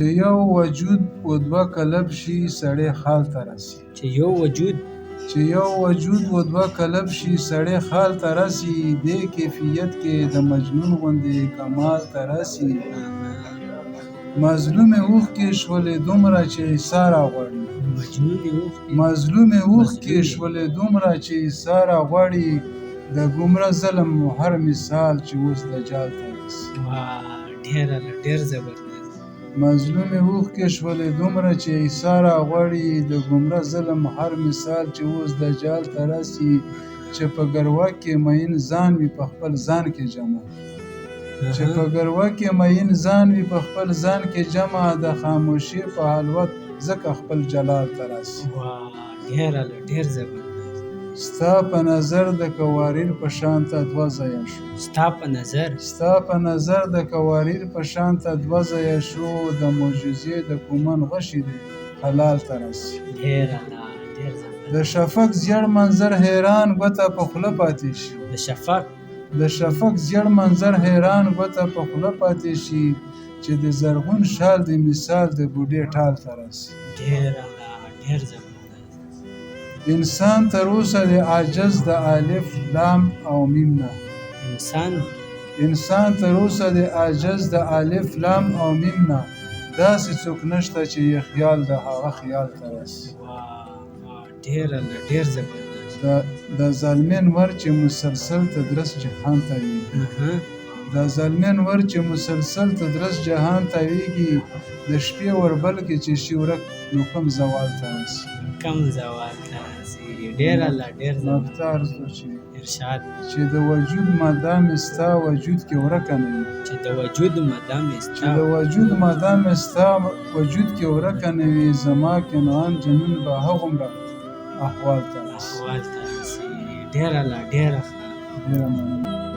چې یو وجود و دوه کلب شي سړی خال ته رسي. چې یو وجود و دوه کلب شي سړی خال ته رسي. دې کیفیت کې د مجنون غوندې کمال ته رسي. مظلومې اوښکې شولې دومره چې عیسی راغواړي. مظلومې اوښکې شولې دومره چې عیسی راغواړي. د ګمره ظلم هر مثال چې اوس دجال ته رسي. ډېر زبردست. مظلومې اوښکې شولې دومره چې عیسی راغواړي. د ګمره ظلم هر مثال چې اوس دجال ته رسي. چې په ګروه کې مین ځان وي په خپل ځان کې جمع. چې په ګروه کې مین ځان وي په خپل ځان کې جمع. د خاموشي په حلوت ځکه خپل جلال ته رسي. ډېر زبردست. ستا په نظر د کواریر په شان ته دوه ځایه شو. ستا په نظر د کواریر په شان ته دوه ځایه شو. د معجزې د کومن غشي دی حلال ته رسي. ډېر زبردست. د شفق زیړ منظر حیران ګوته په خوله پاتې شي. د شفق زیړ منظر حیران ګوته په خوله پاتې شي. چې د زرغون شال د مثال د بوډۍ ټال ته رسي. ډېر زبردست. انسان تر اوسه د عاجز د الف لام او میم نه. انسان تر اوسه د عاجز د الف لام او میم نه. داسې څوک نشته چې یې خیال د هغه خیال ته رسي. ډېر زبردست. د ظالمین ور چې مسلسل تدرس جهان ته ویږي. د ظالمین ور چې مسلسل تدرس جهان ته ویږي. د شپې وربل کې چې شي ورک نو کم زوال ته رسي. ډېر مختار ارشاد. چې د وجود مادام ستا وجود کې ورکه نه وي. چې د وجود مادام ستا وجود کې ورکه نه وي. زما کنعان جنون به هغومره احوال ته رسي. ډېره مننه.